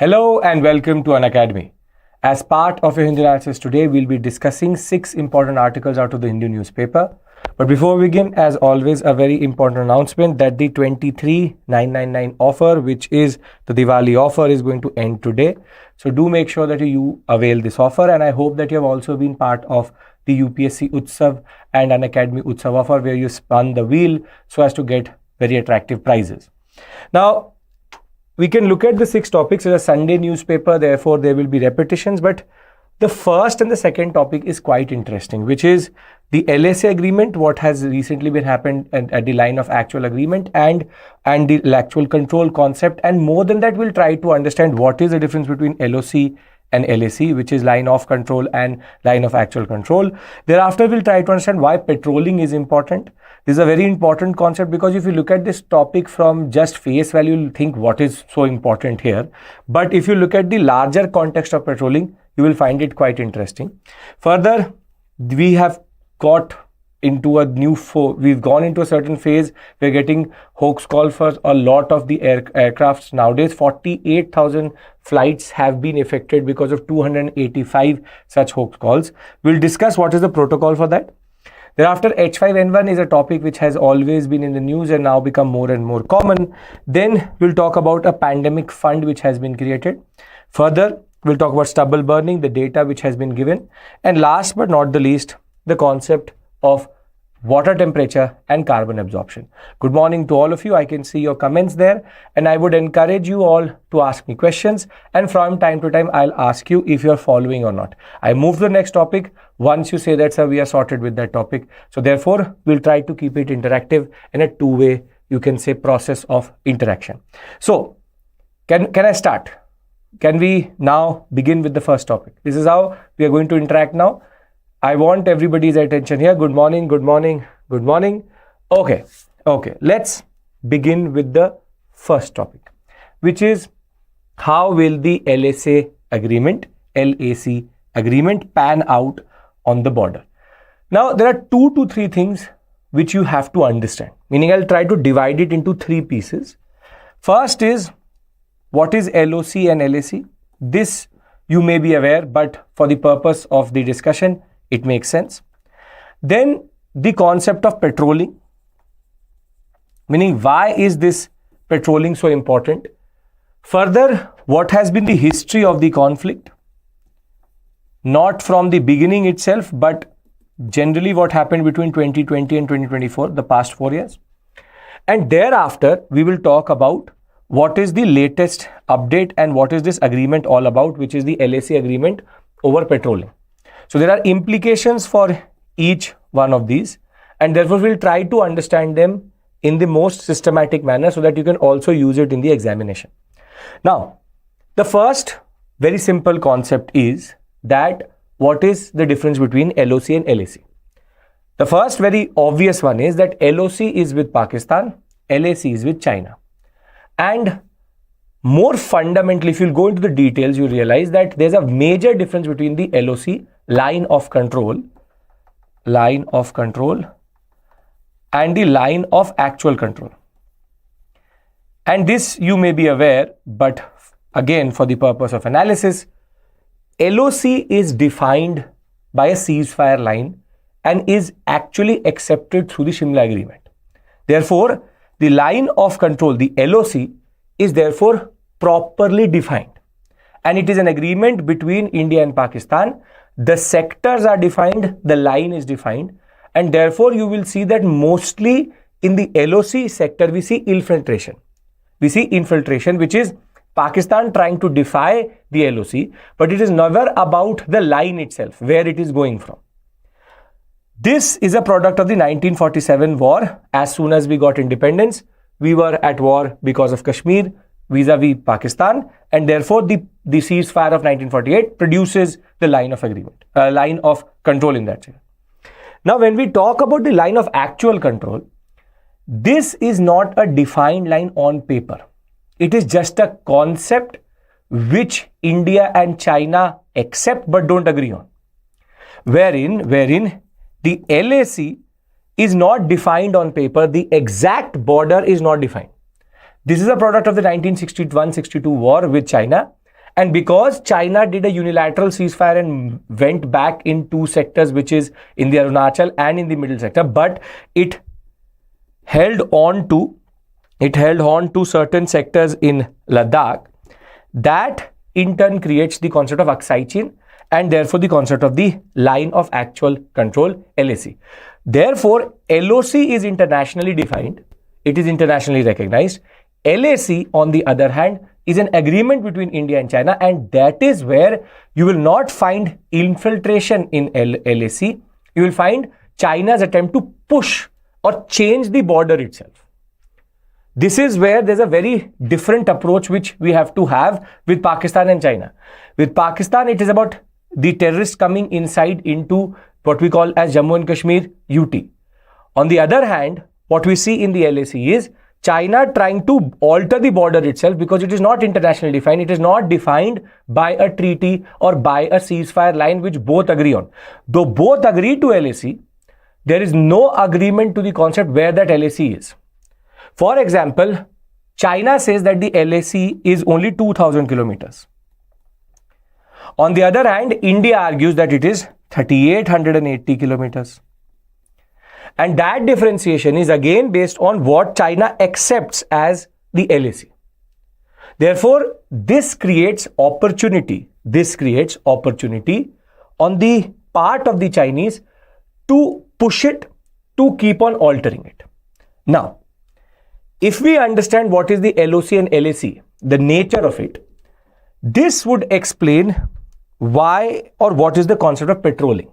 Hello and welcome to Unacademy. As part of your Hindi analysis today, we'll be discussing 6 important articles out of the Hindu newspaper. But before we begin, as always, a very important announcement that the 23,999 offer, which is the Diwali offer, is going to end today. So do make sure that you avail this offer, and I hope that you have also been part of the UPSC Utsav and Unacademy Utsav offer, where you spun the wheel so as to get very attractive prizes. Now, we can look at the 6 topics. It's a Sunday newspaper, therefore there will be repetitions, but the first and the second topic is quite interesting, which is the LSA agreement, what has recently been happened at the line of actual agreement and the actual control concept. And more than that, we'll try to understand what is the difference between LOC and LAC, which is line of control and line of actual control. Thereafter, we'll try to understand why patrolling is important. This is a very important concept because if you look at this topic from just face value, you'll think what is so important here. But if you look at the larger context of patrolling, you will find it quite interesting. Further, we have got into a new we've gone into a certain phase. We're getting hoax call for a lot of the aircrafts nowadays. 48,000 flights have been affected because of 285 such hoax calls. We'll discuss what is the protocol for that. Thereafter, H5N1 is a topic which has always been in the news and now become more and more common. Then we'll talk about a pandemic fund which has been created. Further, we'll talk about stubble burning, the data which has been given. And last but not the least, the concept of water temperature and carbon absorption. Good morning to all of you. I can see your comments there, and I would encourage you all to ask me questions, and from time to time I'll ask you if you're following or not. I move to the next topic once you say that, sir, we are sorted with that topic. So therefore, we'll try to keep it interactive in a two-way, you can say, process of interaction. So can I start? Can we now begin with the first topic? This is how we are going to interact now. I want everybody's attention here. Good morning, good morning, good morning. Okay. Let's begin with the first topic, which is how will the LAC agreement pan out on the border? Now, there are 2 to 3 things which you have to understand, meaning I'll try to divide it into 3 pieces. First is, what is LOC and LAC? This you may be aware, but for the purpose of the discussion, it makes sense. Then the concept of patrolling, meaning why is this patrolling so important? Further, what has been the history of the conflict? Not from the beginning itself, but generally what happened between 2020 and 2024, the past 4 years. And thereafter, we will talk about what is the latest update and what is this agreement all about, which is the LAC agreement over patrolling. So there are implications for each one of these, and therefore we'll try to understand them in the most systematic manner so that you can also use it in the examination. Now, the first very simple concept is that what is the difference between LOC and LAC? The first very obvious one is that LOC is with Pakistan, LAC is with China. And more fundamentally, if you'll go into the details, you realize that there's a major difference between the LOC, line of control, and the line of actual control. And this you may be aware, but again, for the purpose of analysis, LOC is defined by a ceasefire line and is actually accepted through the Shimla agreement. Therefore, the line of control, the LOC, is therefore properly defined, and it is an agreement between India and Pakistan. The sectors are defined, the line is defined, and therefore you will see that mostly in the LOC sector we see infiltration. We see infiltration, which is Pakistan trying to defy the LOC, but it is never about the line itself, where it is going from. This is a product of the 1947 war. As soon as we got independence, we were at war because of Kashmir vis-a-vis Pakistan, and therefore the ceasefire of 1948 produces the line of agreement, line of control in that sense. Now, when we talk about the line of actual control, this is not a defined line on paper. It is just a concept which India and China accept but don't agree on, wherein the LAC is not defined on paper. The exact border is not defined. This is a product of the 1961-62 war with China, And because China did a unilateral ceasefire and went back in two sectors, which is in the Arunachal and in the middle sector, but it held on to certain sectors in Ladakh, that in turn creates the concept of Aksai Chin and therefore the concept of the line of actual control, LAC. Therefore, LOC is internationally defined. It is internationally recognized. LAC, on the other hand, is an agreement between India and China, and that is where you will not find infiltration in LAC. You will find China's attempt to push or change the border itself. This is where there's a very different approach which we have to have with Pakistan and China. With Pakistan, it is about the terrorists coming inside into what we call as Jammu and Kashmir, UT. On the other hand, what we see in the LAC is China trying to alter the border itself because it is not internationally defined. It is not defined by a treaty or by a ceasefire line which both agree on. Though both agree to LAC, there is no agreement to the concept where that LAC is. For example, China says that the LAC is only 2,000 kilometers. On the other hand, India argues that it is 3,880 kilometers. And that differentiation is again based on what China accepts as the LAC. Therefore, this creates opportunity. This creates opportunity on the part of the Chinese to push it, to keep on altering it. Now, if we understand what is the LOC and LAC, the nature of it, this would explain why or what is the concept of patrolling.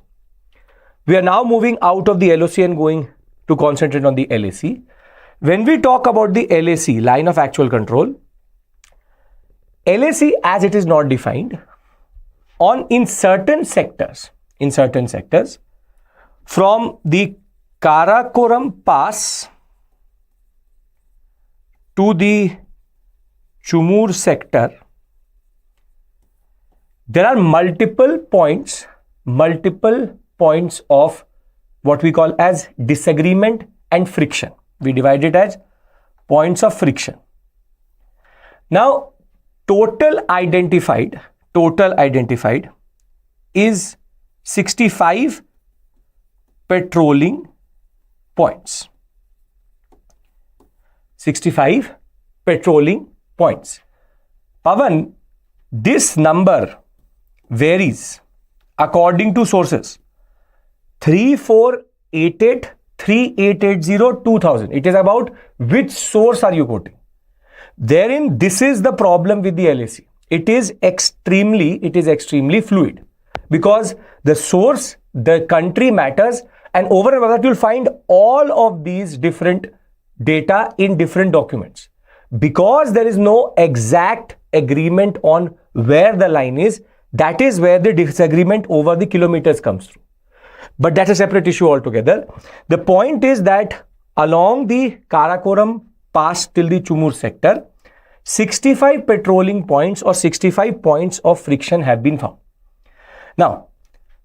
We are now moving out of the LOC and going to concentrate on the LAC. When we talk about the LAC, line of actual control, LAC as it is not defined, in certain sectors, from the Karakoram Pass to the Chumur sector, there are multiple points of what we call as disagreement and friction. We divide it as points of friction. Now, total identified is 65 patrolling points. 65 patrolling points. Pavan, this number varies according to sources. 3488, 3880, 2000. It is about which source are you quoting. Therein, this is the problem with the LAC. It is extremely fluid because the source, the country matters, and over and above that, you'll find all of these different data in different documents. Because there is no exact agreement on where the line is, that is where the disagreement over the kilometers comes through. But that's a separate issue altogether. The point is that along the Karakoram Pass till the Chumur sector, 65 patrolling points or 65 points of friction have been found. Now,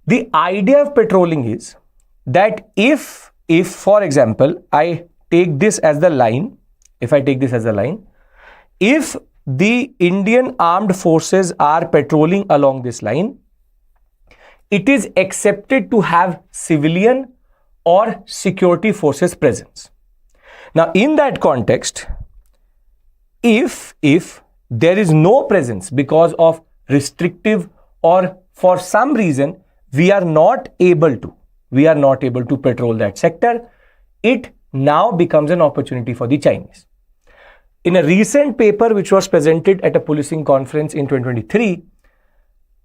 the idea of patrolling is that if for example, I take this as the line, if the Indian armed forces are patrolling along this line, it is accepted to have civilian or security forces presence. Now, in that context, if there is no presence because of restrictive or for some reason we are not able to patrol that sector, it now becomes an opportunity for the Chinese. In a recent paper which was presented at a policing conference in 2023,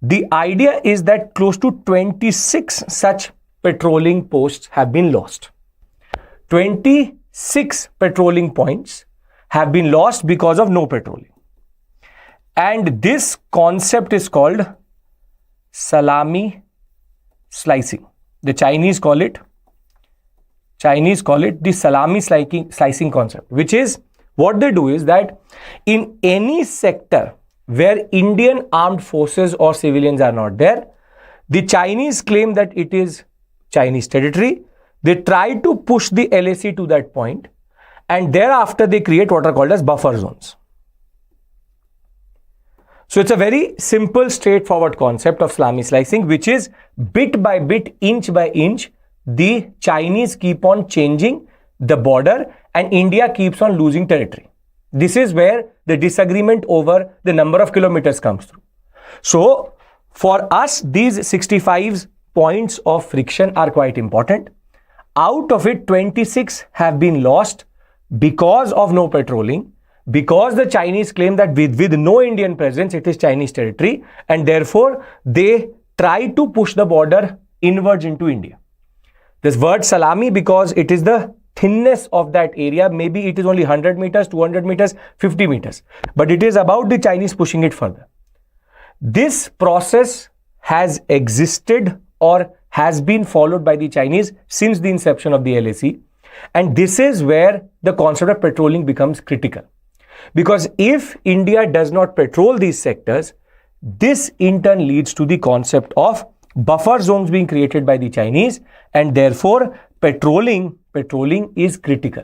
the idea is that close to 26 such patrolling posts have been lost. 26 patrolling points have been lost because of no patrolling. And this concept is called salami slicing. The Chinese call it the salami slicing concept, which is what they do is that in any sector where Indian armed forces or civilians are not there, the Chinese claim that it is Chinese territory. They try to push the LAC to that point, and thereafter they create what are called as buffer zones. So it's a very simple, straightforward concept of salami slicing, which is bit by bit, inch by inch, the Chinese keep on changing the border and India keeps on losing territory. This is where the disagreement over the number of kilometers comes through. So for us, these 65 points of friction are quite important. Out of it, 26 have been lost because of no patrolling, because the Chinese claim that with no Indian presence, it is Chinese territory, and therefore they try to push the border inwards into India. This word salami, because it is the thinness of that area, maybe it is only 100 meters, 200 meters, 50 meters, but it is about the Chinese pushing it further. This process has existed or has been followed by the Chinese since the inception of the LAC, and this is where the concept of patrolling becomes critical. Because if India does not patrol these sectors, this in turn leads to the concept of buffer zones being created by the Chinese, and therefore patrolling is critical.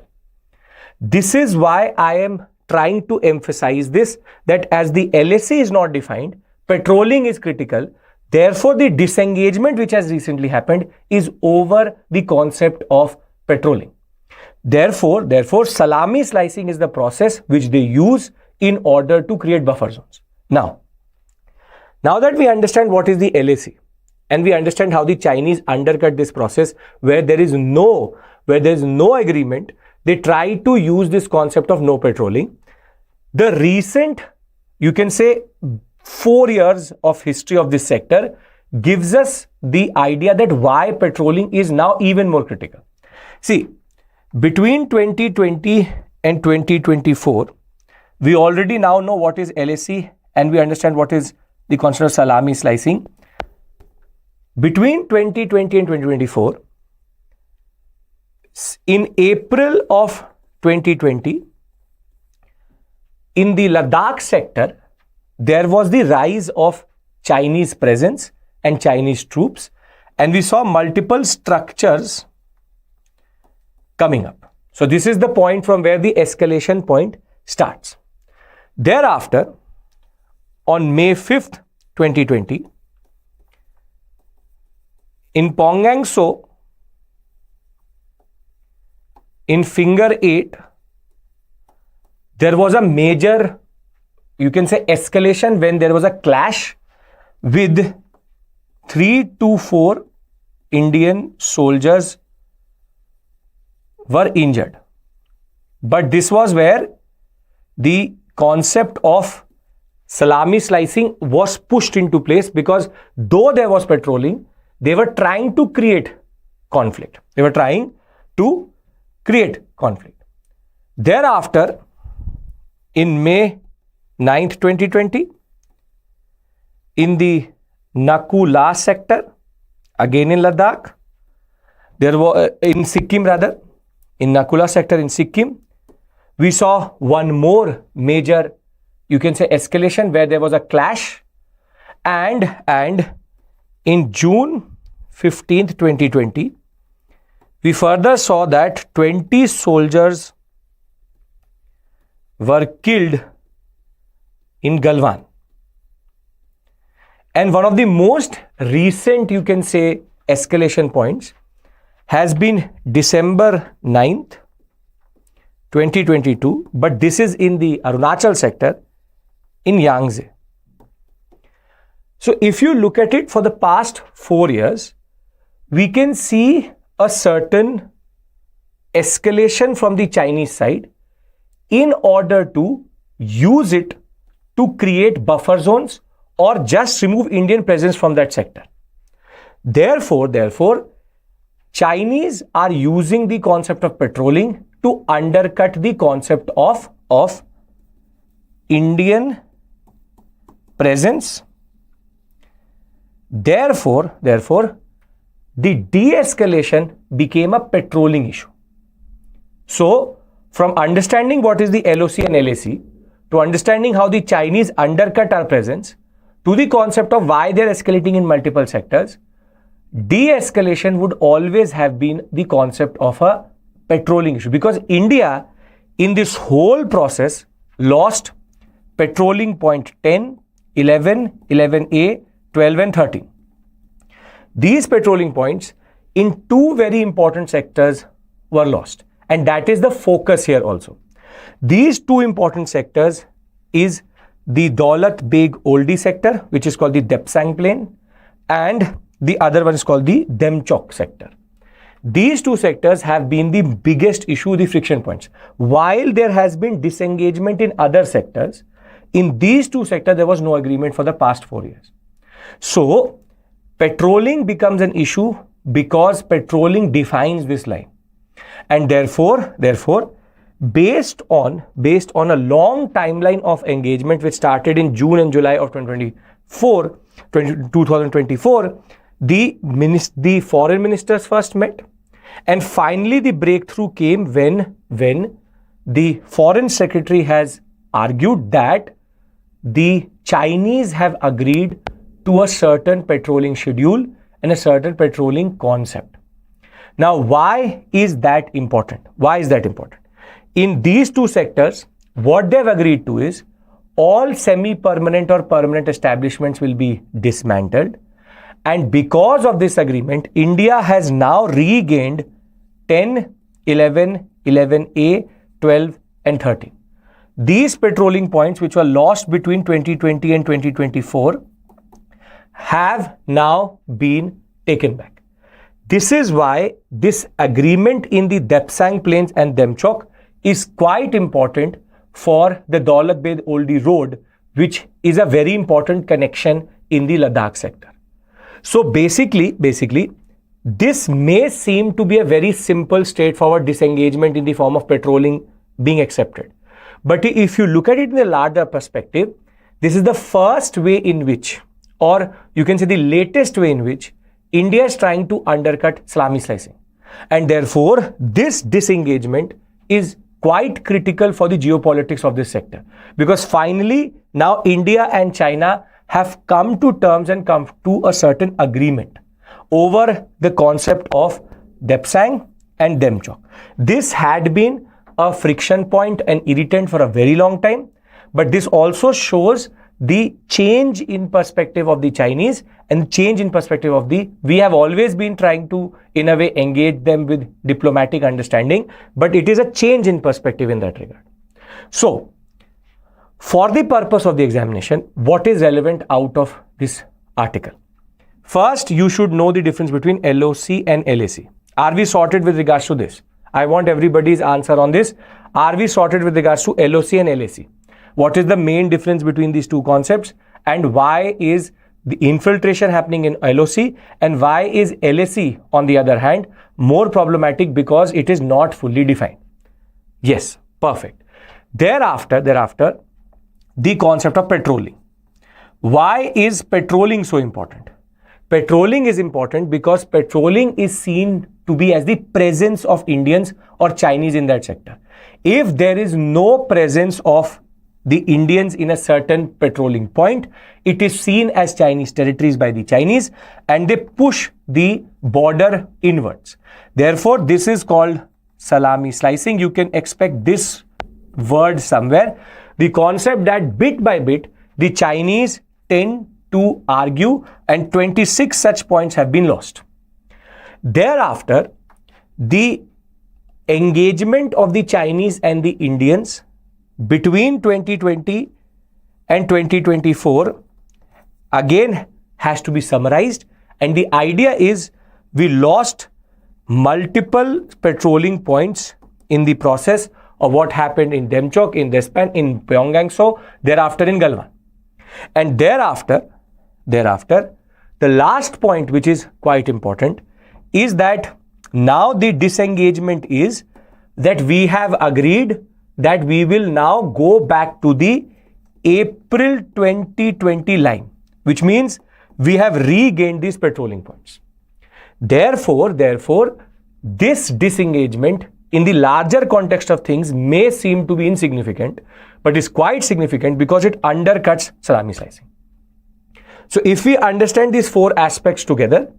This is why I am trying to emphasize this, that as the LAC is not defined, patrolling is critical. Therefore, the disengagement which has recently happened is over the concept of patrolling. Therefore, salami slicing is the process which they use in order to create buffer zones. Now that we understand what is the LAC and we understand how the Chinese undercut this process, where there is no agreement, they try to use this concept of no patrolling. The recent, you can say, 4 years of history of this sector gives us the idea that why patrolling is now even more critical. See, between 2020 and 2024, we already now know what is LAC and we understand what is the concept of salami slicing. Between 2020 and 2024, in April of 2020, in the Ladakh sector, there was the rise of Chinese presence and Chinese troops, and we saw multiple structures coming up. So this is the point from where the escalation point starts. Thereafter, on May 5th, 2020, in Pongang So, in Finger 8, there was a major, you can say, escalation when there was a clash with 3 to 4 Indian soldiers were injured. But this was where the concept of salami slicing was pushed into place, because though there was patrolling, they were trying to create conflict. Thereafter, in May 9th, 2020, in the Nakula sector, again in Ladakh, there was in Nakula sector in Sikkim, we saw one more major, you can say, escalation where there was a clash, and in June 15th, 2020, we further saw that 20 soldiers were killed in Galwan. And one of the most recent, you can say, escalation points has been December 9th, 2022, but this is in the Arunachal sector in Yangtze. So if you look at it for the past 4 years, we can see a certain escalation from the Chinese side in order to use it to create buffer zones or just remove Indian presence from that sector. Therefore, Chinese are using the concept of patrolling to undercut the concept of Indian presence. Therefore, the de-escalation became a patrolling issue. So, from understanding what is the LOC and LAC, to understanding how the Chinese undercut our presence, to the concept of why they're escalating in multiple sectors, de-escalation would always have been the concept of a patrolling issue, because India in this whole process lost patrolling point 10, 11, 11A, 12 and 13. These patrolling points in two very important sectors were lost, and that is the focus here also. These two important sectors is the Daulat Beg Oldie sector, which is called the Depsang Plain, and the other one is called the Demchok sector. These two sectors have been the biggest issue, the friction points. While there has been disengagement in other sectors, in these two sectors there was no agreement for the past 4 years. So patrolling becomes an issue because patrolling defines this line, and therefore based on a long timeline of engagement which started in June and July of 2024, the foreign ministers first met, and finally the breakthrough came when the foreign secretary has argued that the Chinese have agreed to a certain patrolling schedule and a certain patrolling concept. Now, why is that important? Why is that important? In these two sectors, what they've agreed to is all semi-permanent or permanent establishments will be dismantled. And because of this agreement, India has now regained 10, 11, 11A, 12 and 13. These patrolling points which were lost between 2020 and 2024 have now been taken back. This is why this agreement in the Depsang Plains and Demchok is quite important for the Daulat Beg Oldie road, which is a very important connection in the Ladakh sector. So basically, this may seem to be a very simple, straightforward disengagement in the form of patrolling being accepted. But if you look at it in a larger perspective, this is the first way in which, or you can say the latest way in which, India is trying to undercut salami slicing. And therefore, this disengagement is quite critical for the geopolitics of this sector. Because finally, now India and China have come to terms and come to a certain agreement over the concept of Depsang and Demchok. This had been a friction point and irritant for a very long time, but this also shows the change in perspective of the Chinese and change in perspective of we have always been trying to, in a way, engage them with diplomatic understanding, but it is a change in perspective in that regard. So, for the purpose of the examination, what is relevant out of this article? First, you should know the difference between LOC and LAC. Are we sorted with regards to this? I want everybody's answer on this. Are we sorted with regards to LOC and LAC? What is the main difference between these two concepts, and why is the infiltration happening in LOC and why is LAC on the other hand more problematic because it is not fully defined? Yes, perfect. Thereafter, the concept of patrolling. Why is patrolling so important? Patrolling is important because patrolling is seen to be as the presence of Indians or Chinese in that sector. If there is no presence of the Indians in a certain patrolling point, it is seen as Chinese territories by the Chinese and they push the border inwards. Therefore, this is called salami slicing. You can expect this word somewhere. The concept that bit by bit, the Chinese tend to argue and 26 such points have been lost. Thereafter, the engagement of the Chinese and the Indians between 2020 and 2024 again has to be summarized, and the idea is we lost multiple patrolling points in the process of what happened in Demchok, in Despan, in Pyeonggangso, thereafter in Galwan. And thereafter, the last point which is quite important is that now the disengagement is that we have agreed that we will now go back to the April 2020 line, which means we have regained these patrolling points. Therefore, this disengagement in the larger context of things may seem to be insignificant, but is quite significant because it undercuts salami slicing. So if we understand these four aspects together,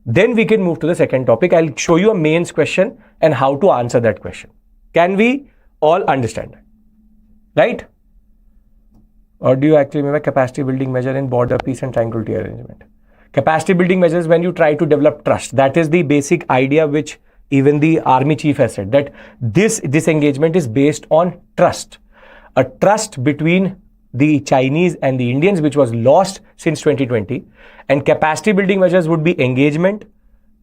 then we can move to the second topic. I'll show you a mains question and how to answer that question. Can we all understand that? Right? Or do you actually remember capacity building measure in border peace and tranquility arrangement? Capacity building measures when you try to develop trust. That is the basic idea which even the army chief has said, that this disengagement is based on trust. A trust between the Chinese and the Indians which was lost since 2020. And capacity building measures would be engagement,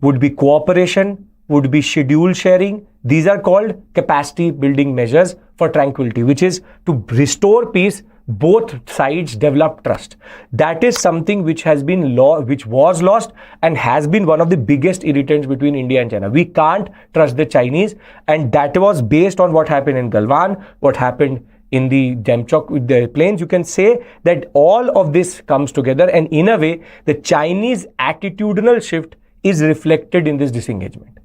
would be cooperation, would be schedule sharing. These are called capacity building measures for tranquility, which is to restore peace. Both sides develop trust. That is something which has been which was lost and has been one of the biggest irritants between India and China. We can't trust the Chinese, and that was based on what happened in Galwan, what happened in the Demchok with the planes. You can say that all of this comes together, and in a way, the Chinese attitudinal shift is reflected in this disengagement.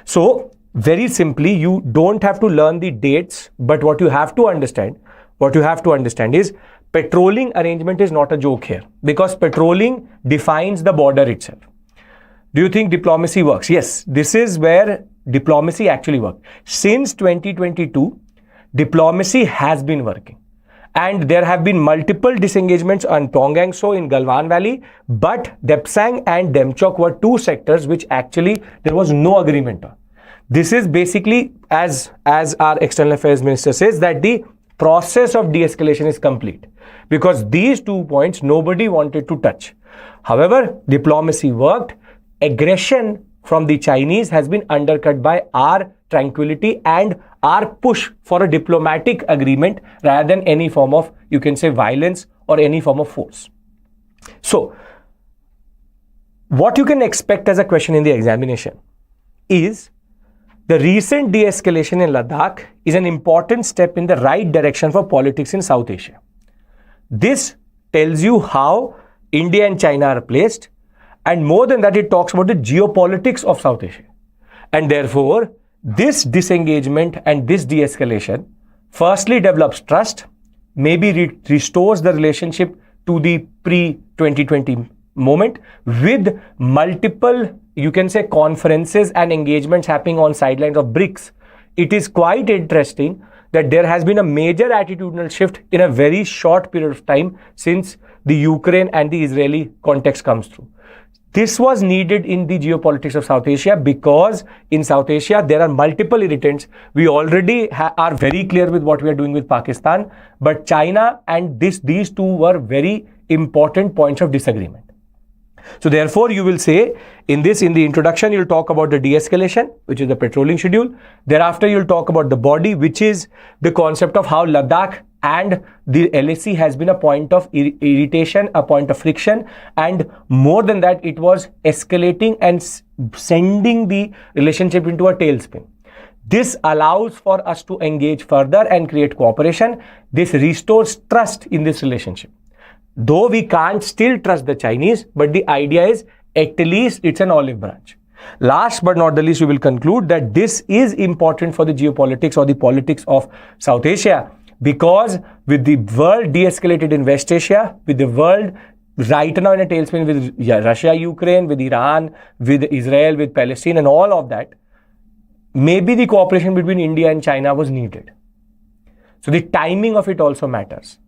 So, very simply, you don't have to learn the dates, but what you have to understand is patrolling arrangement is not a joke here, because patrolling defines the border itself. Do you think diplomacy works? Yes, this is where diplomacy actually works. Since 2022, diplomacy has been working. And there have been multiple disengagements on Tongang So in Galwan Valley, but Depsang and Demchok were two sectors which actually there was no agreement on. This is basically, as our External Affairs Minister says, that the process of de-escalation is complete, because these 2 points nobody wanted to touch. However, diplomacy worked. Aggression from the Chinese has been undercut by our tranquility and our push for a diplomatic agreement rather than any form of, you can say, violence or any form of force. So, what you can expect as a question in the examination is, the recent de-escalation in Ladakh is an important step in the right direction for politics in South Asia. This tells you how India and China are placed, and more than that, it talks about the geopolitics of South Asia. And therefore, this disengagement and this de-escalation firstly develops trust, maybe restores the relationship to the pre-2020 moment, with multiple, you can say, conferences and engagements happening on sidelines of BRICS. It is quite interesting that there has been a major attitudinal shift in a very short period of time since the Ukraine and the Israeli context comes through. This was needed in the geopolitics of South Asia, because in South Asia there are multiple irritants. We already are very clear with what we are doing with Pakistan, but China and these two were very important points of disagreement. So therefore, you will say in the introduction, you'll talk about the de-escalation, which is the patrolling schedule. Thereafter, you'll talk about the body, which is the concept of how Ladakh and the LAC has been a point of irritation, a point of friction, and more than that, it was escalating and sending the relationship into a tailspin. This allows for us to engage further and create cooperation. This restores trust in this relationship. Though we can't still trust the Chinese, but the idea is at least it's an olive branch. Last but not the least, we will conclude that this is important for the geopolitics or the politics of South Asia, because with the world de-escalated in West Asia, with the world right now in a tailspin with Russia, Ukraine, with Iran, with Israel, with Palestine and all of that, maybe the cooperation between India and China was needed. So the timing of it also matters.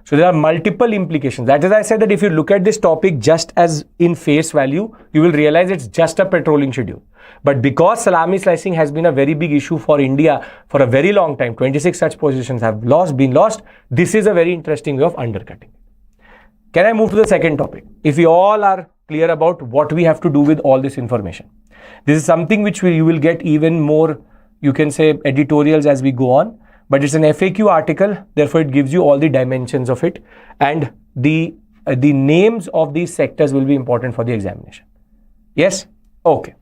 So there are multiple implications. That is, I said that if you look at this topic just as in face value, you will realize it's just a patrolling schedule. But because salami slicing has been a very big issue for India for a very long time, 26 such positions have been lost, this is a very interesting way of undercutting. Can I move to the second topic? If we all are clear about what we have to do with all this information, this is something which you will get even more, you can say, editorials as we go on. But it's an FAQ article, therefore it gives you all the dimensions of it, and the names of these sectors will be important for the examination. Yes? Okay.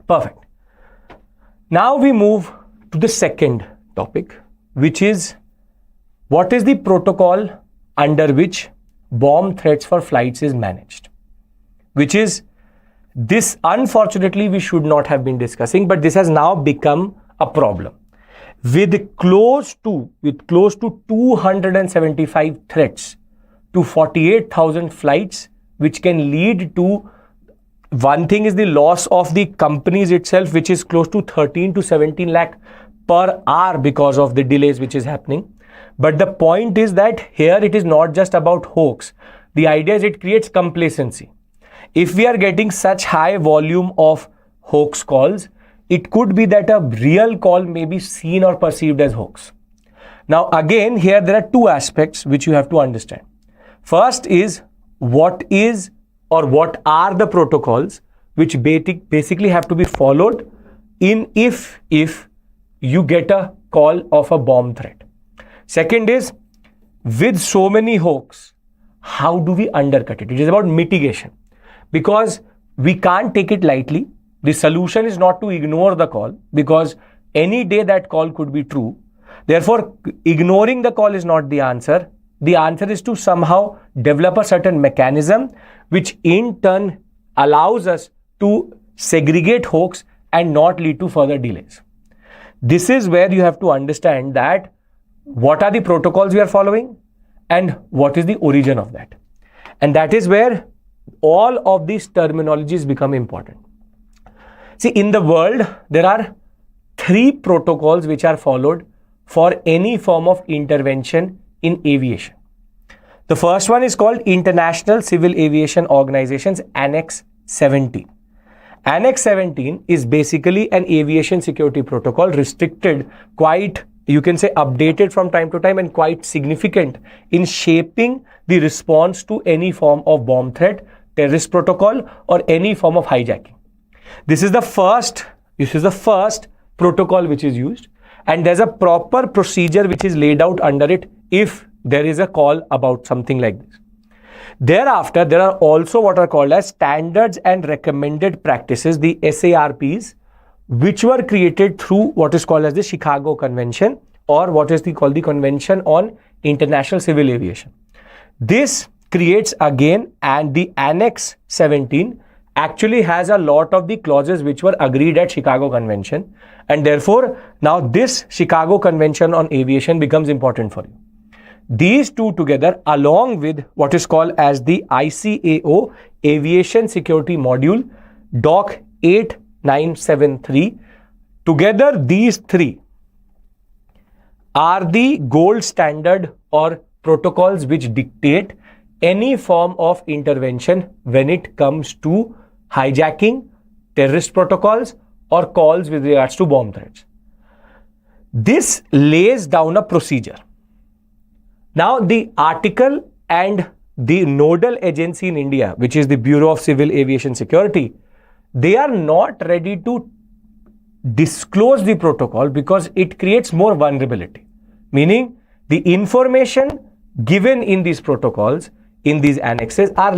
Perfect. Now we move to the second topic, which is what is the protocol under which bomb threats for flights is managed, which is this, unfortunately, we should not have been discussing, but this has now become a problem. With close to 275 threats to 48,000 flights, which can lead to, one thing is the loss of the companies itself, which is close to 13 to 17 lakh per hour because of the delays which is happening. But the point is that here it is not just about hoax. The idea is it creates complacency. If we are getting such high volume of hoax calls, it could be that a real call may be seen or perceived as hoax. Now again, here there are two aspects which you have to understand. First is what are the protocols which basically have to be followed if you get a call of a bomb threat. Second is, with so many hoax, how do we undercut it? It is about mitigation, because we can't take it lightly. The solution is not to ignore the call, because any day that call could be true. Therefore, ignoring the call is not the answer. The answer is to somehow develop a certain mechanism which in turn allows us to segregate hoax and not lead to further delays. This is where you have to understand that what are the protocols we are following and what is the origin of that. And that is where all of these terminologies become important. See, in the world, there are 3 protocols which are followed for any form of intervention in aviation. The first one is called International Civil Aviation Organization's Annex 17. Annex 17 is basically an aviation security protocol, restricted, quite, you can say, updated from time to time, and quite significant in shaping the response to any form of bomb threat, terrorist protocol, or any form of hijacking. This is the first protocol which is used, and there's a proper procedure which is laid out under it if there is a call about something like this. Thereafter, there are also what are called as standards and recommended practices, the SARPs, which were created through what is called as the Chicago Convention, or what is called the Convention on International Civil Aviation. This creates again, and the Annex 17 actually has a lot of the clauses which were agreed at Chicago Convention, and therefore now this Chicago Convention on Aviation becomes important for you. These two together, along with what is called as the ICAO Aviation Security Module, Doc 8973, together these 3 are the gold standard or protocols which dictate any form of intervention when it comes to hijacking, terrorist protocols, or calls with regards to bomb threats. This lays down a procedure. Now, the article and the nodal agency in India, which is the Bureau of Civil Aviation Security, they are not ready to disclose the protocol because it creates more vulnerability. Meaning, the information given in these protocols, in these annexes, are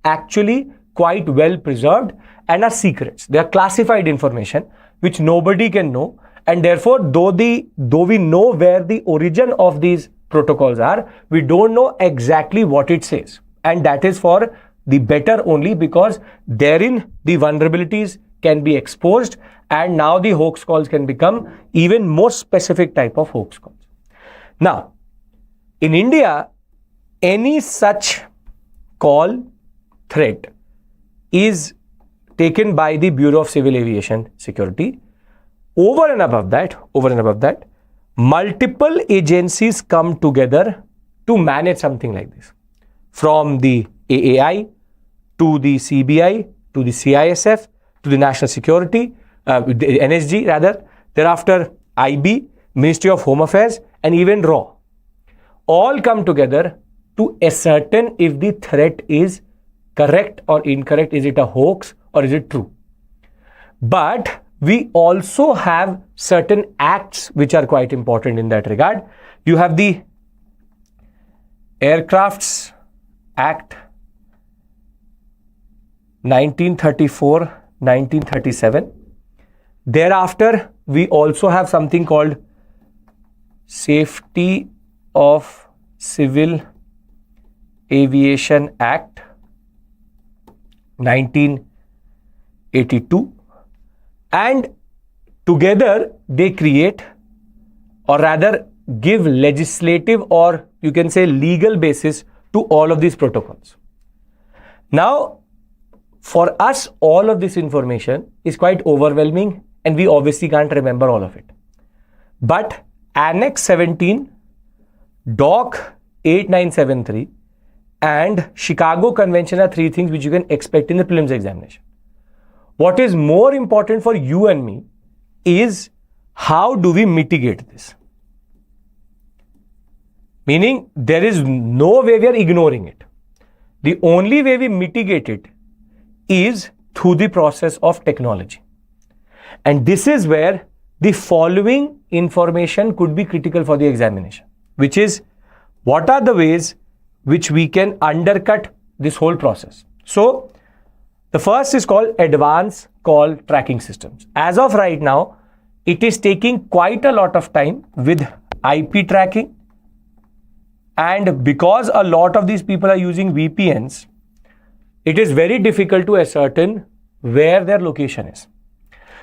actually quite well preserved and are secrets. They are classified information which nobody can know, and therefore, though we know where the origin of these protocols are, we don't know exactly what it says, and that is for the better only, because therein the vulnerabilities can be exposed, and now the hoax calls can become even more specific type of hoax calls. Now, in India, any such call threat is taken by the Bureau of Civil Aviation Security. Over and above that, multiple agencies come together to manage something like this. From the AAI to the CBI to the CISF to the National Security, the NSG rather, thereafter IB, Ministry of Home Affairs, and even RAW, all come together to ascertain if the threat is correct or incorrect, is it a hoax or is it true. But we also have certain acts which are quite important in that regard. You have the Aircrafts Act 1934-1937. Thereafter, we also have something called Safety of Civil Aviation Act 1982, and together they create, or rather give, legislative or you can say legal basis to all of these protocols. Now, for us, all of this information is quite overwhelming and we obviously can't remember all of it. But Annex 17 DOC 8973 and Chicago Convention are three things which you can expect in the prelims examination. What is more important for you and me is how do we mitigate this? Meaning there is no way we are ignoring it. The only way we mitigate it is through the process of technology. And this is where the following information could be critical for the examination, which is what are the ways which we can undercut this whole process. So the first is called advanced call tracking systems. As of right now, it is taking quite a lot of time with IP tracking. And because a lot of these people are using VPNs, it is very difficult to ascertain where their location is.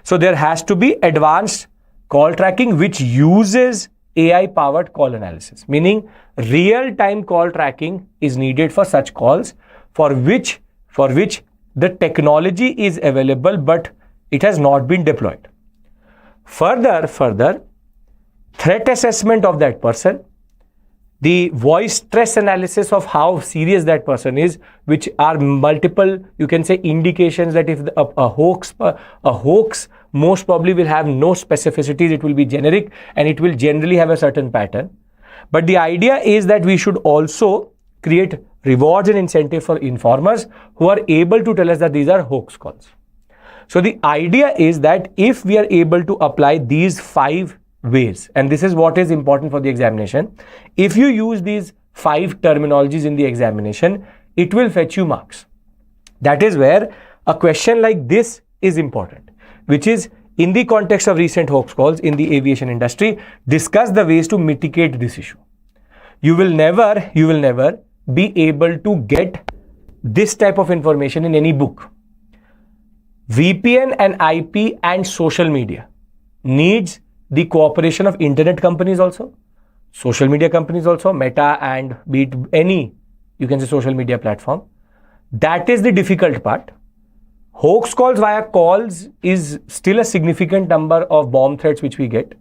So there has to be advanced call tracking which uses AI powered call analysis, meaning real time call tracking is needed for such calls for which the technology is available but it has not been deployed. Further, threat assessment of that person, the voice stress analysis of how serious that person is, which are multiple, you can say, indications that if a hoax most probably will have no specificities, it will be generic and it will generally have a certain pattern. But the idea is that we should also create rewards and incentives for informers who are able to tell us that these are hoax calls. So the idea is that if we are able to apply these 5 ways, and this is what is important for the examination, if you use these 5 terminologies in the examination, it will fetch you marks. That is where a question like this is important, which is in the context of recent hoax calls in the aviation industry, discuss the ways to mitigate this issue. You will never be able to get this type of information in any book. VPN and IP and social media needs the cooperation of internet companies also, social media companies also, Meta and be it any, you can say, social media platform. That is the difficult part. Hoax calls via calls is still a significant number of bomb threats which we get.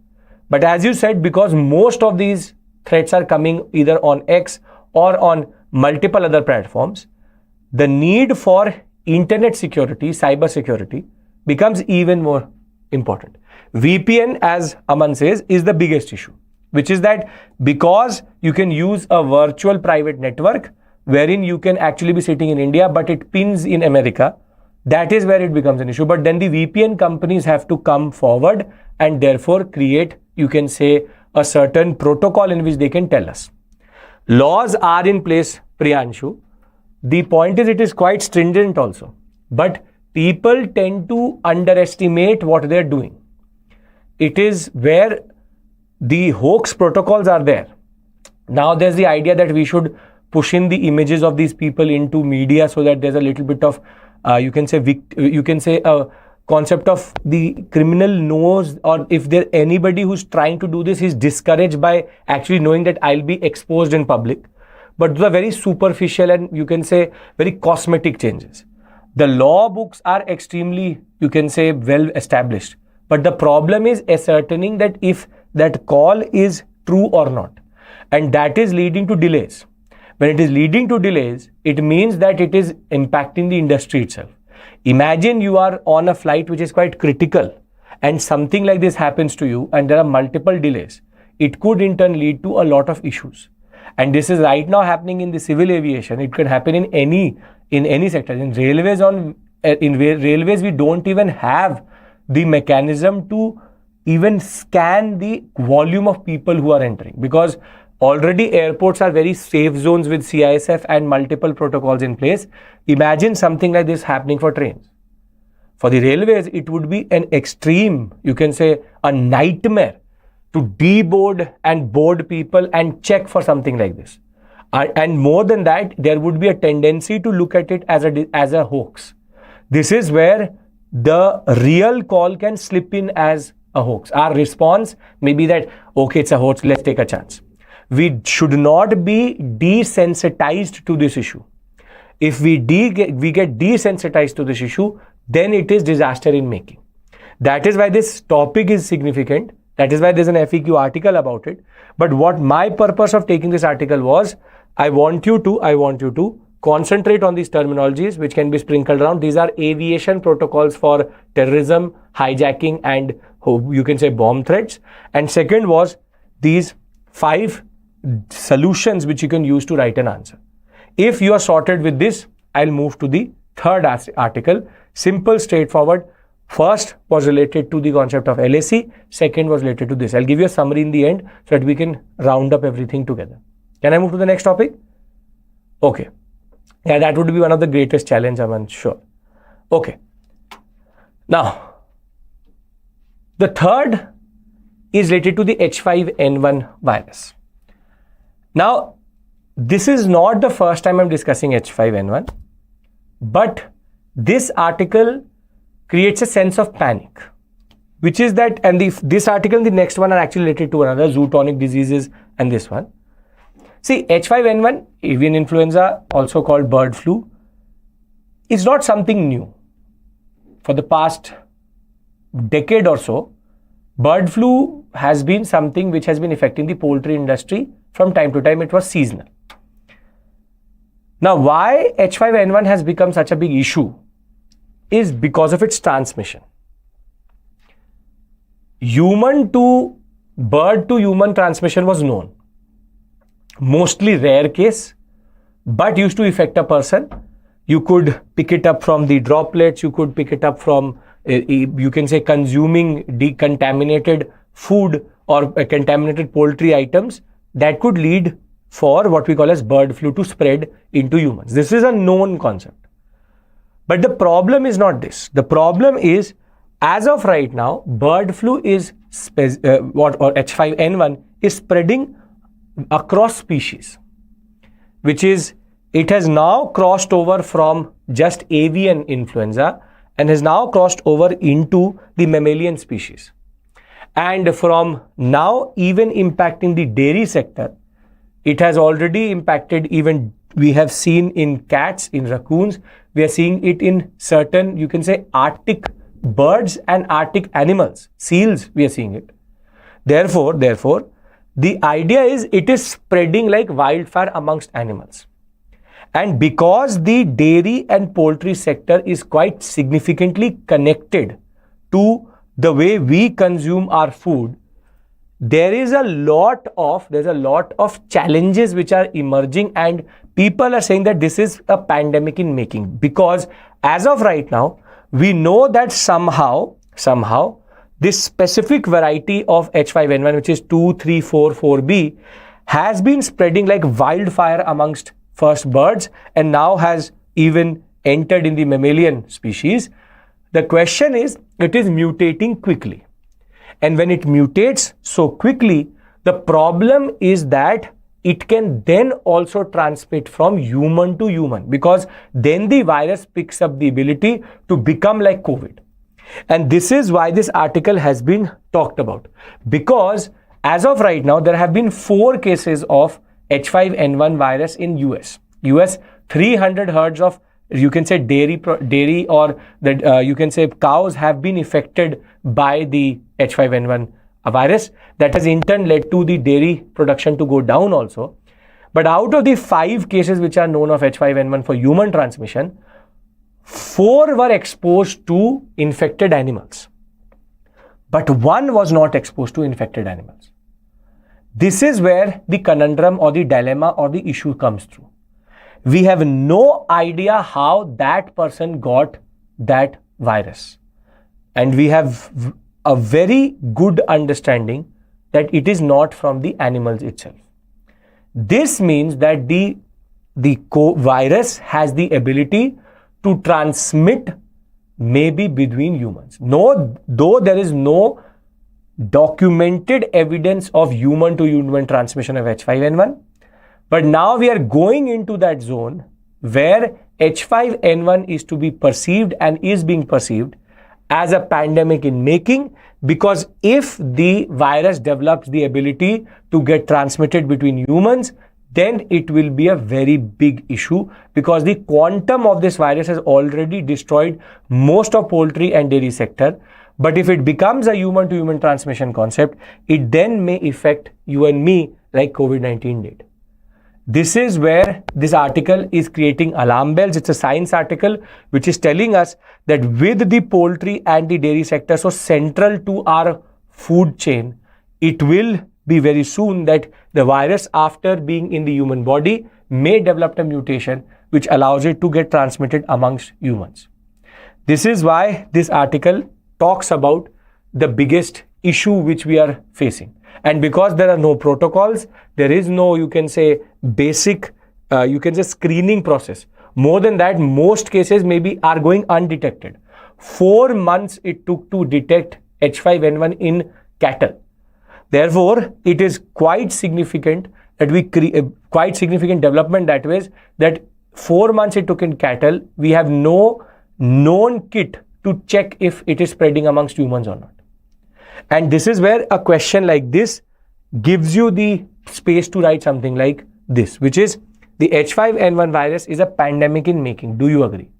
But as you said, because most of these threats are coming either on X or on multiple other platforms, the need for internet security, cyber security becomes even more important. VPN, as Aman says, is the biggest issue, which is that because you can use a virtual private network wherein you can actually be sitting in India, but it pins in America, that is where it becomes an issue. But then the VPN companies have to come forward and therefore create, you can say, a certain protocol in which they can tell us. Laws are in place, Priyanshu. The point is it is quite stringent also, but people tend to underestimate what they're doing. It is where the hoax protocols are there. Now there's the idea that we should push in the images of these people into media so that there's a little bit of, you can say a concept of the criminal knows, or if there anybody who's trying to do this is discouraged by actually knowing that I'll be exposed in public. But those are very superficial and you can say very cosmetic changes. The law books are extremely, you can say, well established. But the problem is ascertaining that if that call is true or not. And that is leading to delays. When it is leading to delays, it means that it is impacting the industry itself. Imagine you are on a flight which is quite critical and something like this happens to you and there are multiple delays. It could in turn lead to a lot of issues. And this is right now happening in the civil aviation. It could happen in any sector. In railways, we don't even have the mechanism to even scan the volume of people who are entering, because already airports are very safe zones with CISF and multiple protocols in place. Imagine something like this happening for trains. For the railways, it would be an extreme, you can say, a nightmare to deboard and board people and check for something like this. And more than that, there would be a tendency to look at it as a hoax. This is where the real call can slip in as a hoax. Our response may be that, okay, it's a hoax, let's take a chance. We should not be desensitized to this issue. If we get desensitized to this issue, then it is disaster in making. That is why this topic is significant, That is why there's an FAQ article about it. But what my purpose of taking this article was, I want you to concentrate on these terminologies which can be sprinkled around. These are aviation protocols for terrorism, hijacking, and you can say bomb threats. And second was these 5 solutions which you can use to write an answer. If you are sorted with this, I'll move to the third article. Simple, straightforward. First was related to the concept of LAC. Second was related to this. I'll give you a summary in the end so that we can round up everything together. Can I move to the next topic? Okay. Yeah, that would be one of the greatest challenges, I'm sure. Okay. Now, the third is related to the H5N1 virus. Now, this is not the first time I'm discussing H5N1, but this article creates a sense of panic, which is that, and this article and the next one are actually related to another, zoonotic diseases, and this one. See, H5N1, avian influenza, also called bird flu, is not something new. For the past decade or so, bird flu has been something which has been affecting the poultry industry. From time to time, it was seasonal. Now, why H5N1 has become such a big issue is because of its transmission. Human to bird to human transmission was known. Mostly rare case, but used to affect a person. You could pick it up from the droplets, you could pick it up from, you can say, consuming decontaminated food or contaminated poultry items that could lead for what we call as bird flu to spread into humans. This is a known concept. But the problem is not this. The problem is, as of right now, bird flu is, or H5N1 is spreading across species, which is, it has now crossed over from just avian influenza and has now crossed over into the mammalian species. And from now even impacting the dairy sector, it has already impacted, even we have seen in cats, in raccoons, we are seeing it in certain, you can say, Arctic birds and Arctic animals, seals, we are seeing it. Therefore, the idea is it is spreading like wildfire amongst animals. And because the dairy and poultry sector is quite significantly connected to the way we consume our food, there's a lot of challenges which are emerging, and people are saying that this is a pandemic in making, because as of right now, we know that somehow this specific variety of H5N1, which is 2344B, has been spreading like wildfire amongst first birds and now has even entered in the mammalian species. The question is, it is mutating quickly. And when it mutates so quickly, the problem is that it can then also transmit from human to human, because then the virus picks up the ability to become like COVID. And this is why this article has been talked about, because as of right now, there have been 4 cases of H5N1 virus in US. 300 herds of, you can say, dairy or the you can say cows have been affected by the H5N1 virus. That has in turn led to the dairy production to go down also. But out of the 5 cases which are known of H5N1 for human transmission, 4 were exposed to infected animals, but 1 was not exposed to infected animals. This is where the conundrum or the dilemma or the issue comes through. We have no idea how that person got that virus. And we have a very good understanding that it is not from the animals itself. This means that the virus has the ability to transmit maybe between humans. Though there is no documented evidence of human to human transmission of H5N1, but now we are going into that zone where H5N1 is to be perceived and is being perceived as a pandemic in making, because if the virus develops the ability to get transmitted between humans, then it will be a very big issue, because the quantum of this virus has already destroyed most of poultry and dairy sector. But if it becomes a human-to-human transmission concept, it then may affect you and me like COVID-19 did. This is where this article is creating alarm bells. It's a science article which is telling us that with the poultry and the dairy sector so central to our food chain, it will be very soon that the virus, after being in the human body, may develop a mutation which allows it to get transmitted amongst humans. This is why this article talks about the biggest issue which we are facing. And because there are no protocols, there is no, you can say, basic, screening process. More than that, most cases maybe are going undetected. 4 months it took to detect H5N1 in cattle. Therefore, it is quite significant that we quite significant development that way, that 4 months it took in cattle. We have no known kit to check if it is spreading amongst humans or not. And this is where a question like this gives you the space to write something like this, which is the H5N1 virus is a pandemic in making. Do you agree?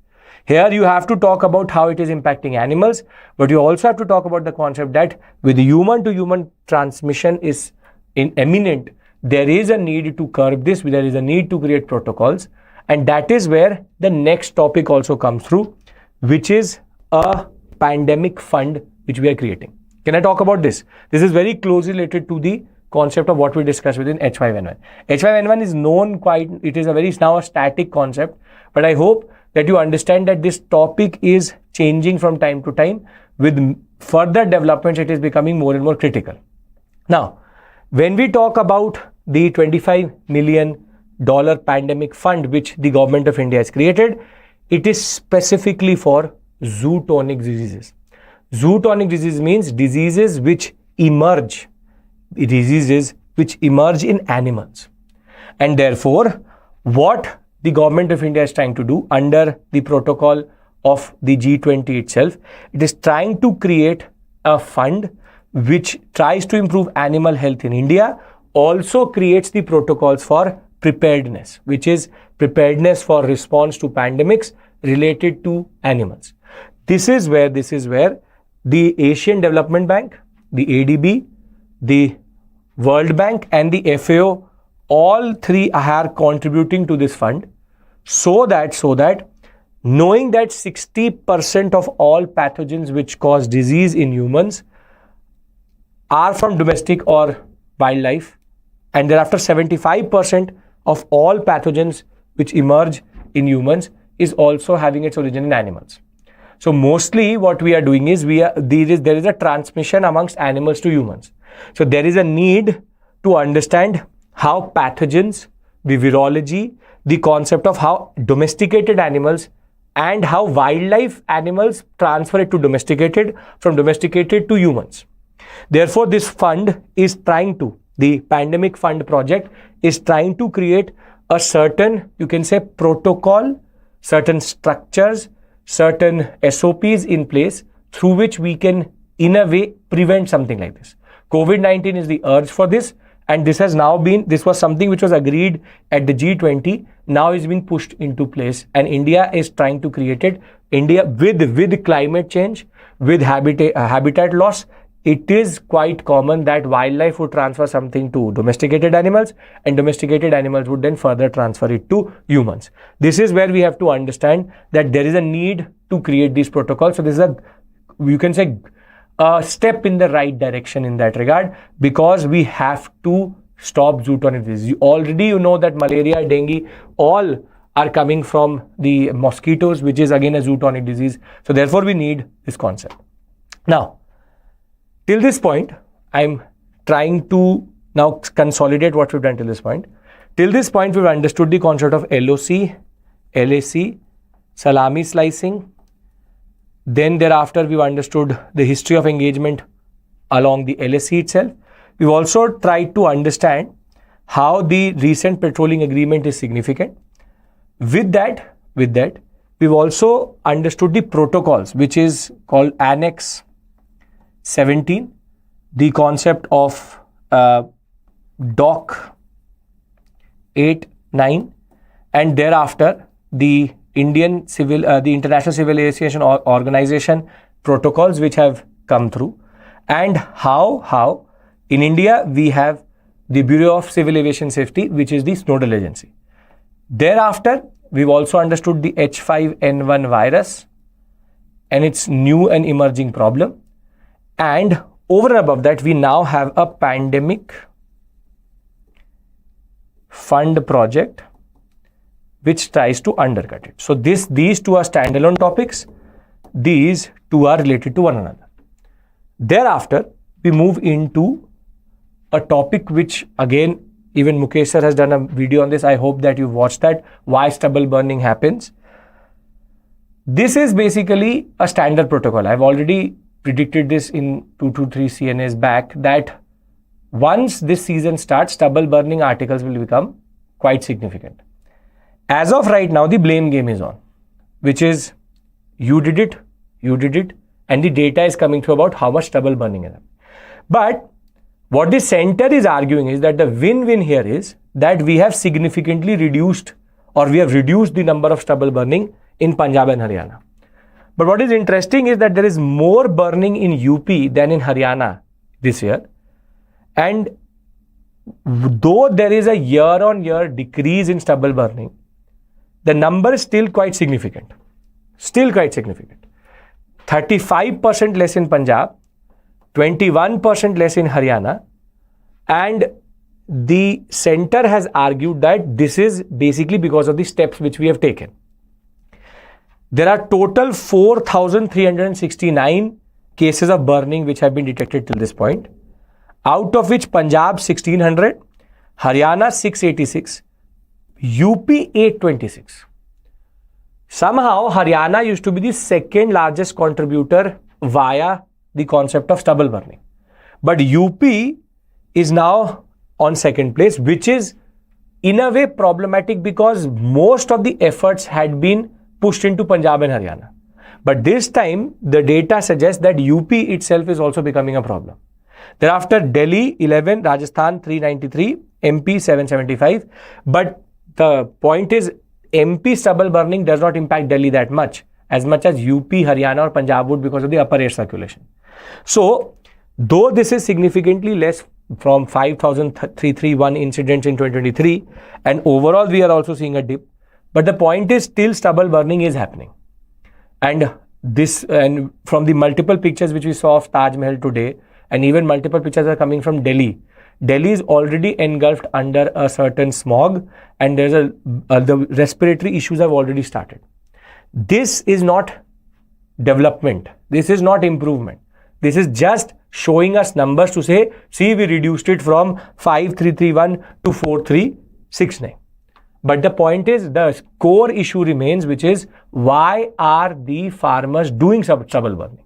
Here you have to talk about how it is impacting animals, but you also have to talk about the concept that with human to human transmission is imminent, there is a need to curb this, there is a need to create protocols. And that is where the next topic also comes through, which is a pandemic fund which we are creating. Can I talk about this? This is very closely related to the concept of what we discussed within H5N1. H5N1 is known quite, it is now a static concept, but I hope that you understand that this topic is changing from time to time. With further developments, it is becoming more and more critical. Now, when we talk about the $25 million pandemic fund which the government of India has created, it is specifically for zoonotic diseases. Zoonotic disease means diseases which emerge in animals. And therefore, what the government of India is trying to do under the protocol of the G20 itself, it is trying to create a fund which tries to improve animal health in India, also creates the protocols for preparedness, which is preparedness for response to pandemics related to animals. This is where the Asian Development Bank, the ADB, the World Bank and the FAO, all three are contributing to this fund so that knowing that 60% of all pathogens which cause disease in humans are from domestic or wildlife, and thereafter 75% of all pathogens which emerge in humans is also having its origin in animals. So mostly what we are doing is there is a transmission amongst animals to humans. So there is a need to understand how pathogens, the virology, the concept of how domesticated animals and how wildlife animals transfer it to domesticated, from domesticated to humans. Therefore, this fund is trying to, the pandemic fund project is trying to create a certain, you can say, protocol, certain structures, certain SOPs in place through which we can, in a way, prevent something like this. COVID-19 is the urge for this, and this was something which was agreed at the G20, now is being pushed into place, and India is trying to create it. India, with climate change, with habitat loss, it is quite common that wildlife would transfer something to domesticated animals, and domesticated animals would then further transfer it to humans. This is where we have to understand that there is a need to create these protocols. So this is you can say, a step in the right direction in that regard, because we have to stop zoonotic disease. You know that malaria, dengue, all are coming from the mosquitoes, which is again a zoonotic disease. So therefore we need this concept. Now, till this point, I'm trying to now consolidate what we've done till this point. Till this point, we've understood the concept of LOC, LAC, salami slicing. Then thereafter, we've understood the history of engagement along the LAC itself. We've also tried to understand how the recent patrolling agreement is significant. With that, we've also understood the protocols, which is called Annex 17, the concept of Doc 8, 9, and thereafter the International Civil Aviation Organization protocols, which have come through, and how in India we have the Bureau of Civil Aviation Safety, which is the nodal agency. Thereafter, we've also understood the H5N1 virus and its new and emerging problem. And over and above that, we now have a pandemic fund project which tries to undercut it. So these two are standalone topics. These two are related to one another. Thereafter, we move into a topic which, again, even Mukesh sir has done a video on this. I hope that you've watched that. Why stubble burning happens. This is basically a standard protocol. I've already predicted this in 2 to 3 CNAs back that once this season starts, stubble burning articles will become quite significant. As of right now, the blame game is on, which is you did it, and the data is coming through about how much stubble burning is. But what the center is arguing is that the win-win here is that we have significantly reduced, or we have reduced the number of stubble burning in Punjab and Haryana. But what is interesting is that there is more burning in UP than in Haryana this year. And though there is a year-on-year decrease in stubble burning, the number is still quite significant. 35% less in Punjab, 21% less in Haryana, and the center has argued that this is basically because of the steps which we have taken. There are total 4,369 cases of burning which have been detected till this point, out of which Punjab 1,600, Haryana 686, UP 826. Somehow Haryana used to be the second largest contributor via the concept of stubble burning. But UP is now on second place, which is in a way problematic because most of the efforts had been pushed into Punjab and Haryana. But this time, the data suggests that UP itself is also becoming a problem. Thereafter, Delhi 11, Rajasthan 393, MP 775. But the point is, MP stubble burning does not impact Delhi that much as UP, Haryana or Punjab would because of the upper air circulation. So, though this is significantly less from 5,331 incidents in 2023, and overall we are also seeing a dip, but the point is still stubble burning is happening. And from the multiple pictures which we saw of Taj Mahal today, and even multiple pictures are coming from Delhi. Delhi is already engulfed under a certain smog, and there's the respiratory issues have already started. This is not development. This is not improvement. This is just showing us numbers to say, see, we reduced it from 5,331 to 4,369. But the point is, the core issue remains, which is why are the farmers doing stubble burning?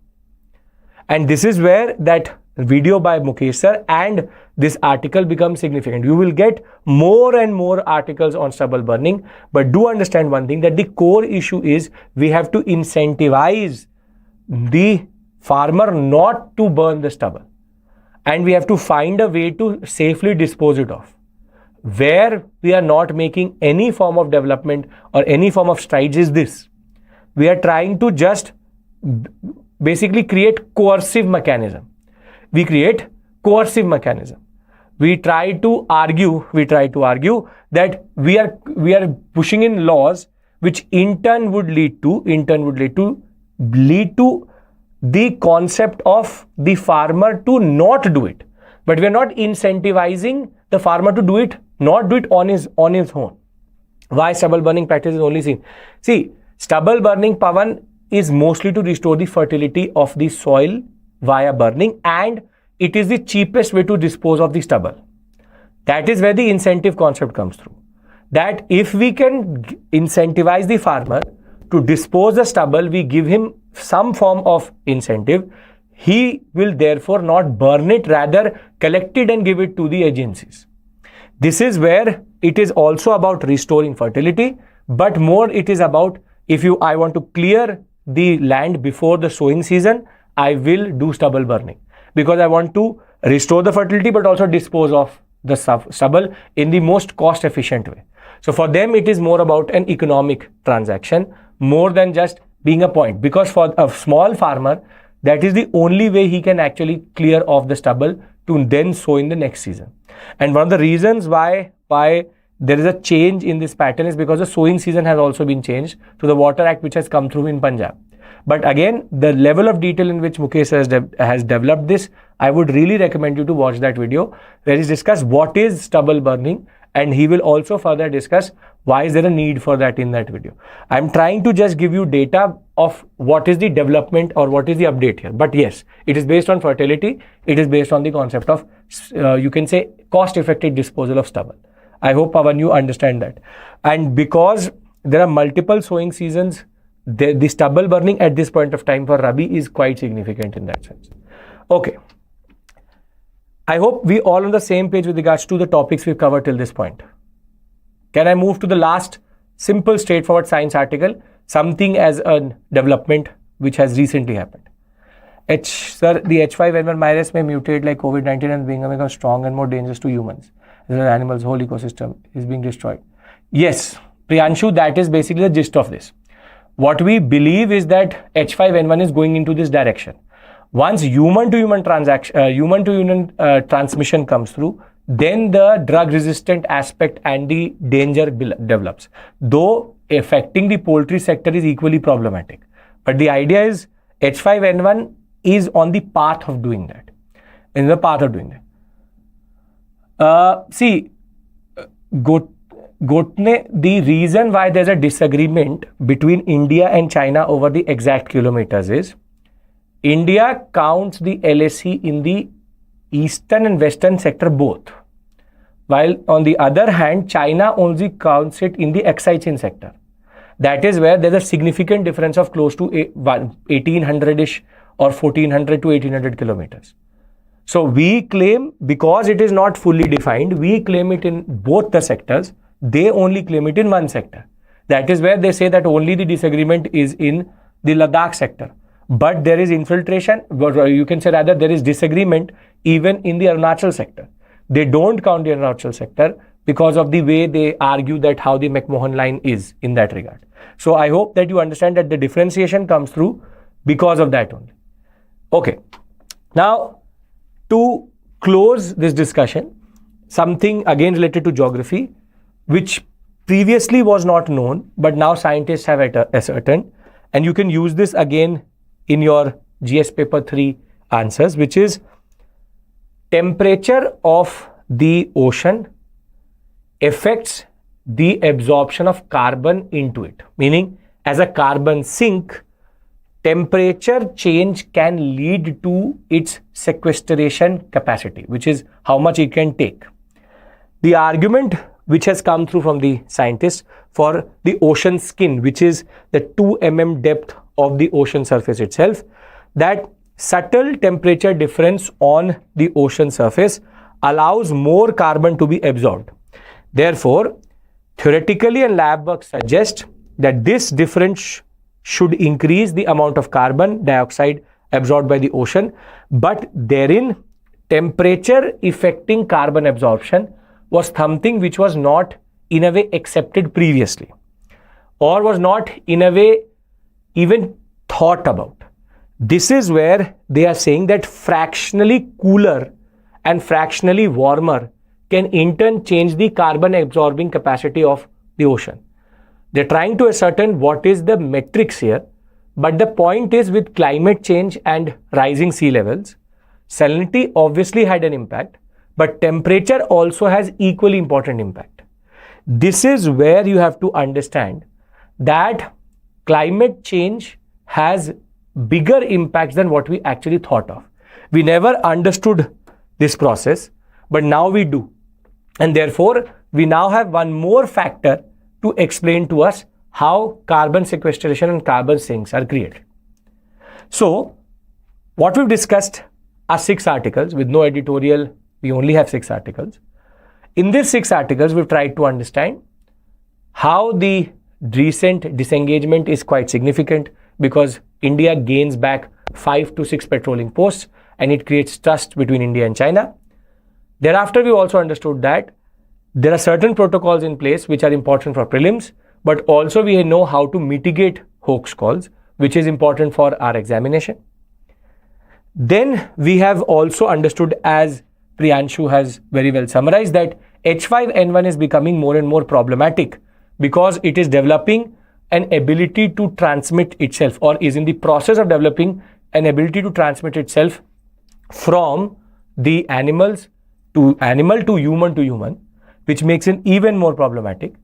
And this is where that video by Mukesh sir and this article becomes significant. You will get more and more articles on stubble burning, but do understand one thing, that the core issue is we have to incentivize the farmer not to burn the stubble, and we have to find a way to safely dispose it off. Where we are not making any form of development or any form of strides is this. We are trying to just basically create coercive mechanism. We create coercive mechanism. We try to argue that we are pushing in laws which in turn would lead to the concept of the farmer to not do it. But we are not incentivizing the farmer to do it, not do it on his own. Why stubble burning practice is only seen? See, stubble burning, Pawan, is mostly to restore the fertility of the soil via burning, and it is the cheapest way to dispose of the stubble. That is where the incentive concept comes through. That if we can incentivize the farmer to dispose the stubble, we give him some form of incentive, he will therefore not burn it, rather collect it and give it to the agencies. This is where it is also about restoring fertility, but more it is about, I want to clear the land before the sowing season, I will do stubble burning because I want to restore the fertility but also dispose of the stubble in the most cost efficient way. So for them, it is more about an economic transaction more than just being a point, because for a small farmer, That is the only way he can actually clear off the stubble to then sow in the next season. And one of the reasons why there is a change in this pattern is because the sowing season has also been changed to the Water Act, which has come through in Punjab. But again, the level of detail in which Mukesh has developed this, I would really recommend you to watch that video where he discusses what is stubble burning, and he will also further discuss why is there a need for that in that video. I'm trying to just give you data of what is the development or what is the update here. But yes, it is based on fertility. It is based on the concept of, you can say, cost-effective disposal of stubble. I hope, Pawan, you understand that. And because there are multiple sowing seasons, the stubble burning at this point of time for Rabi is quite significant in that sense. Okay. I hope we all on the same page with regards to the topics we've covered till this point. Can I move to the last simple, straightforward science article? Something as a development which has recently happened. Sir, the H5N1 virus may mutate like COVID-19 and become strong and more dangerous to humans. The animals' whole ecosystem is being destroyed. Yes, Priyanshu, that is basically the gist of this. What we believe is that H5N1 is going into this direction. Once human-to-human transmission comes through, then the drug-resistant aspect and the danger develops. Though affecting the poultry sector is equally problematic. But the idea is H5N1 is on the path of doing that. In the path of doing that. The reason why there's a disagreement between India and China over the exact kilometers is India counts the LAC in the eastern and western sector both, while on the other hand China only counts it in the Excitin sector. That is where there's a significant difference of close to 1800-ish or 1400 to 1800 kilometers. So we claim, because it is not fully defined, we claim it in both the sectors. They only claim it in one sector. That is where they say that only the disagreement is in the Ladakh sector. But there is infiltration, you can say rather there is disagreement even in the Arunachal sector. They don't count the Arunachal sector because of the way they argue that how the McMahon line is in that regard. So I hope that you understand that the differentiation comes through because of that only. Okay. Now, to close this discussion, something again related to geography, which previously was not known, but now scientists have ascertained, and you can use this again in your GS paper 3 answers, which is temperature of the ocean affects the absorption of carbon into it. Meaning, as a carbon sink, temperature change can lead to its sequestration capacity, which is how much it can take. The argument which has come through from the scientists for the ocean skin, which is the 2 mm depth of the ocean surface itself, that subtle temperature difference on the ocean surface allows more carbon to be absorbed. Therefore, theoretically and lab work suggest that this difference should increase the amount of carbon dioxide absorbed by the ocean, but therein temperature affecting carbon absorption was something which was not in a way accepted previously, or was not in a way even thought about. This is where they are saying that fractionally cooler and fractionally warmer can in turn change the carbon absorbing capacity of the ocean. They're trying to ascertain what is the metrics here, but the point is, with climate change and rising sea levels, salinity obviously had an impact, but temperature also has equally important impact. This is where you have to understand that climate change has bigger impacts than what we actually thought of. We never understood this process, but now we do. And therefore, we now have one more factor to explain to us how carbon sequestration and carbon sinks are created. So, what we've discussed are 6 articles with no editorial. We only have 6 articles. In these 6 articles, we've tried to understand how the recent disengagement is quite significant, because India gains back 5 to 6 patrolling posts and it creates trust between India and China. Thereafter, we also understood that there are certain protocols in place which are important for prelims, but also we know how to mitigate hoax calls, which is important for our examination. Then we have also understood, as Priyanshu has very well summarized, that H5N1 is becoming more and more problematic because it is developing an ability to transmit itself, or is in the process of developing an ability to transmit itself from the animals to animal to human, which makes it even more problematic.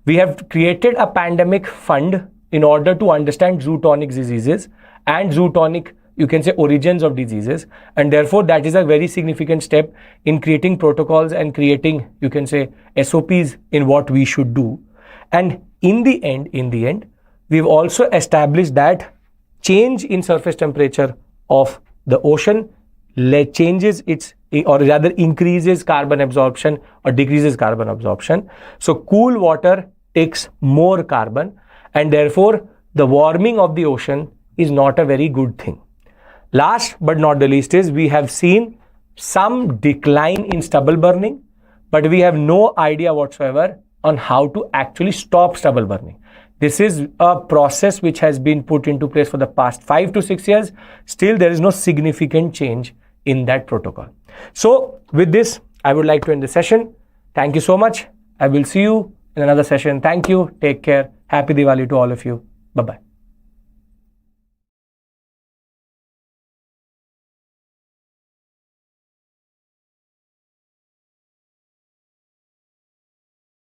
We have created a pandemic fund in order to understand zootonic diseases and zootonic, you can say, origins of diseases, and therefore that is a very significant step in creating protocols and creating, you can say, SOPs in what we should do. And in the end, we've also established that change in surface temperature of the ocean changes its, or rather increases carbon absorption or decreases carbon absorption. So cool water takes more carbon, and therefore the warming of the ocean is not a very good thing. Last but not the least is we have seen some decline in stubble burning, but we have no idea whatsoever on how to actually stop stubble burning. This is a process which has been put into place for the past 5 to 6 years. Still, there is no significant change in that protocol. So with this, I would like to end the session. Thank you so much. I will see you in another session. Thank you. Take care. Happy Diwali to all of you. Bye-bye.